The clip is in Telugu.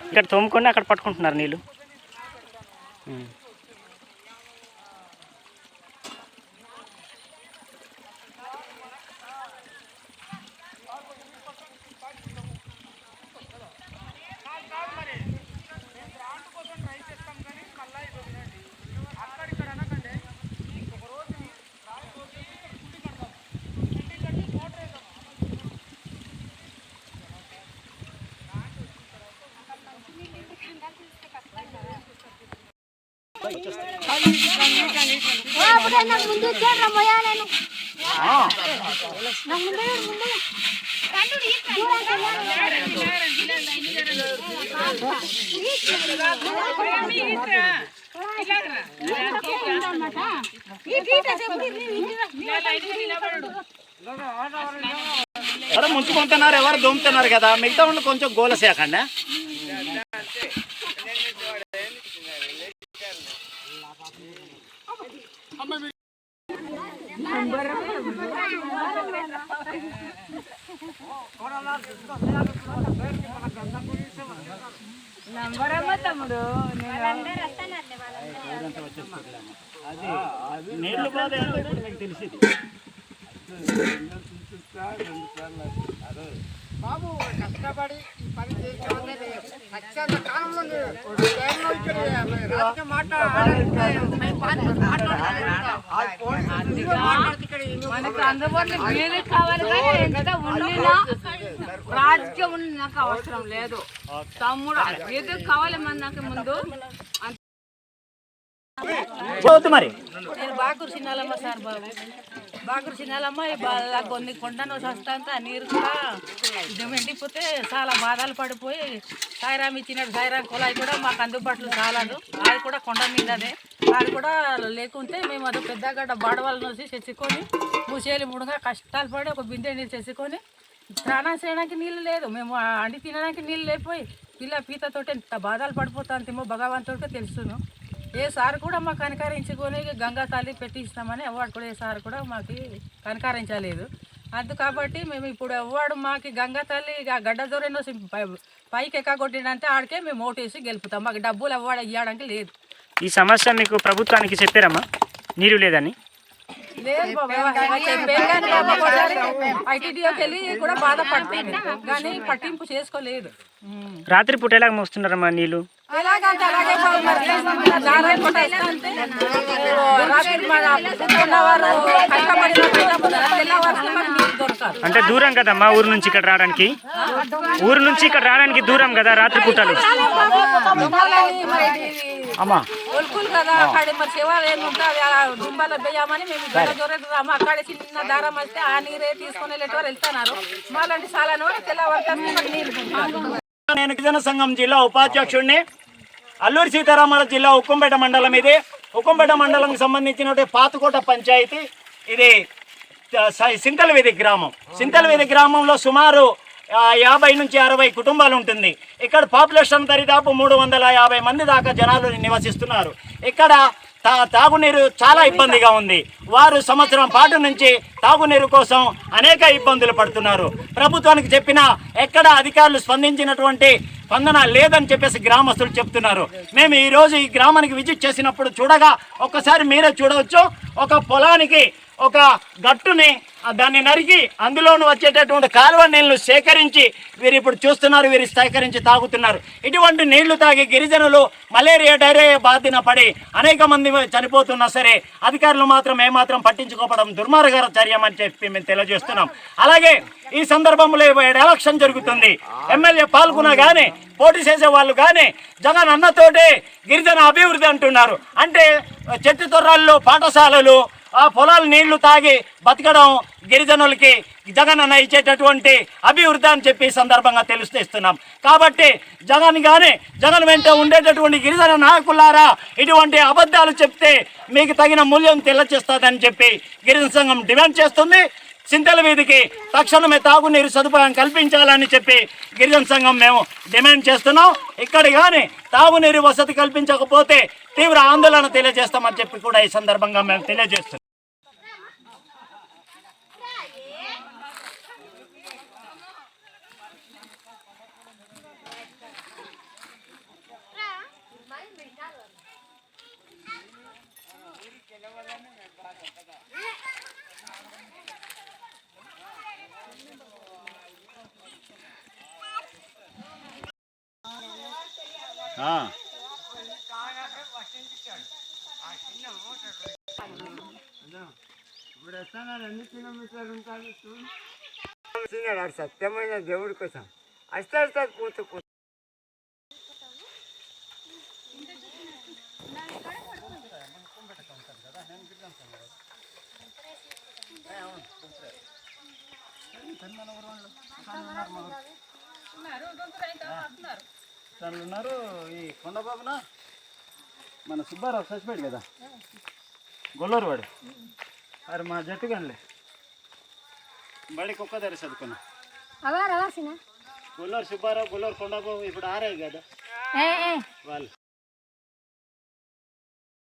ఇక్కడ తోముకొని అక్కడ పట్టుకుంటున్నారు నీళ్ళు. ముంచుకుంటున్నారు, ఎవరు దొమ్ముతున్నారు కదా, మిగతా ఉండి కొంచెం గోలసేకండి. నీళ్లు బాధ మీకు తెలిసింది బాబు కష్టపడి ఈ పని చేసిన కాలంలో మనకు అందుబాటులో మీరే కావాలి కానీ ఎంత ఉండినా రాజకీయం ఉండి నాకు అవసరం లేదు. తమ్ముడు ఏదో కావాలి మన నాకు ముందు. మరి నేను బాగురు చిన్నాలమ్మ సార్ బాబు బాగురు చిన్నాలమ్మ కొన్ని కొండను వస్తాంత ఆ నీరు కూడా ఎండిపోతే చాలా బాధలు పడిపోయి సాయిరామ్ ఇచ్చినట్టు సాయిరామ్ కుళాయి కూడా మాకు అందుబాటులో చాలదు. అది కూడా కొండ మీదనే, అది కూడా లేకుంటే మేము అది పెద్దగడ్డ బాడవాళ్ళ నుంచి తెచ్చుకొని మూసేలు ముడుగా కష్టాలు పడి ఒక బిందె నీళ్ళు తెచ్చుకొని స్నానం చేయడానికి నీళ్ళు లేదు, మేము అండి తినడానికి నీళ్ళు లేకపోయి పిల్ల పీతతోటి ఎంత బాధలు పడిపోతాంతేమో భగవంతుడికి తెలుసును. ఏ సార్ కూడా మాకు కనకరించుకొని గంగా తల్లి పెట్టిస్తామని ఎవడు కూడా ఏ సార్ కూడా మాకు కనకరించలేదు. అందు కాబట్టి మేము ఇప్పుడు ఎవడు మాకు గంగా తల్లి గడ్డ దూరం పైకి ఎక్కగొట్టిందంటే ఆడికే మేము ఓటేసి గెలుపుతాం. మాకు డబ్బులు ఎవడు ఇవ్వడానికి లేదు. ఈ సమస్య మీకు ప్రభుత్వానికి చెప్పారమ్మా నీరు లేదని? లేదు చెప్పే కానీ ఐటీడీఓకి వెళ్ళి కూడా బాధపడుతుంది కానీ పట్టింపు చేసుకోలేదు. రాత్రి పూట ఎలా మోస్తున్నారమ్మా నీళ్ళు? ఎలాగంటే అలాగే అంటే దూరం కదా మా ఊరు నుంచి ఇక్కడ రావడానికి, ఊరు నుంచి ఇక్కడ రావడానికి దూరం కదా రాత్రి పూటలు. అమ్మా కదా అక్కడ మరి శివాలయం ఉంటుంది దుంబాలో వేయమని మేము దొరకము. అక్కడ చిన్న దారం వస్తే ఆ నీరే తీసుకుని వెళ్ళేటవారు వెళ్తున్నారు. మాలాంటి చాలా నీళ్ళు. నేను గిరిజన సంఘం జిల్లా ఉపాధ్యక్షుడిని. అల్లూరి సీతారామరాజు జిల్లా ఉక్కంపేట మండలం. ఇది ఉక్కంపేట మండలంకి సంబంధించిన పాతకోట పంచాయతీ. ఇది సింతలవీధి గ్రామం. సింతలవీధి గ్రామంలో సుమారు 50 నుంచి 60 కుటుంబాలు ఉంటుంది. ఇక్కడ పాపులేషన్ దరిదాపు 350 మంది దాకా జనాలు నివసిస్తున్నారు. ఇక్కడ తాగునీరు చాలా ఇబ్బందిగా ఉంది. వారు సంవత్సరం పాటు నుంచి తాగునీరు కోసం అనేక ఇబ్బందులు పడుతున్నారు. ప్రభుత్వానికి చెప్పినా ఎక్కడ అధికారులు స్పందించినటువంటి స్పందన లేదని చెప్పేసి గ్రామస్తులు చెప్తున్నారు. మేము ఈరోజు ఈ గ్రామానికి విజిట్ చేసినప్పుడు చూడగా ఒక్కసారి మీరే చూడవచ్చు, ఒక పొలానికి ఒక గట్టుని దాన్ని నరికి అందులోనూ వచ్చేటటువంటి కాలువ నీళ్లు సేకరించి వీరు ఇప్పుడు చూస్తున్నారు, వీరు సేకరించి తాగుతున్నారు. ఇటువంటి నీళ్లు తాగి గిరిజనులు మలేరియా డైరియా బాధిన పడి అనేక మంది చనిపోతున్నా సరే అధికారులు మాత్రం ఏమాత్రం పట్టించుకోవడం దుర్మార్గ చర్యం అని చెప్పి మేము తెలియజేస్తున్నాం. అలాగే ఈ సందర్భంలో ఎలక్షన్ జరుగుతుంది. ఎమ్మెల్యే పాల్గొన్నా కానీ పోటీ చేసే వాళ్ళు కానీ జగన్ అన్నతోటే గిరిజన అభివృద్ధి అంటున్నారు. అంటే చెట్టు తొర్రాల్లో పాఠశాలలు, ఆ పొలాలు నీళ్లు తాగి బతకడం గిరిజనులకి జగన్ అన్న ఇచ్చేటటువంటి అభివృద్ధి అని చెప్పి సందర్భంగా తెలుస్తున్నాం. కాబట్టి జగన్ వెంట ఉండేటటువంటి గిరిజన నాయకులారా ఇటువంటి అబద్ధాలు చెప్తే మీకు తగిన మూల్యం తెలియచేస్తుందని చెప్పి గిరిజన సంఘం డిమాండ్ చేస్తుంది. సింతలవీధికి తక్షణమే తాగునీరు సదుపాయం కల్పించాలని చెప్పి గిరిజన సంఘం మేము డిమాండ్ చేస్తున్నాం. ఇక్కడ కానీ తాగునీరు వసతి కల్పించకపోతే తీవ్ర ఆందోళన తెలియజేస్తామని చెప్పి కూడా ఈ సందర్భంగా మేము తెలియజేస్తున్నాం. ఆ. ఇప్పుడు వస్తున్నాడు, ఎన్ని కిలోమీటర్లు ఉంటాడు చూడు. వచ్చినాడు సత్యమైన దేవుడి కోసం. వస్తా పోతూ పోతూ తను ఉన్నారు. ఈ కొండబాబున మన సుబ్బారావు చచ్చిపోయాడు కదా, గొల్లూరు వాడు. అరే మా జట్టు కానీ బడికి ఒక్కదారి చదువుకున్నా. గొల్లూరు సుబ్బారావు, గొల్లూరు కొండబాబు ఇప్పుడు ఆరాయి కదా వాళ్ళు.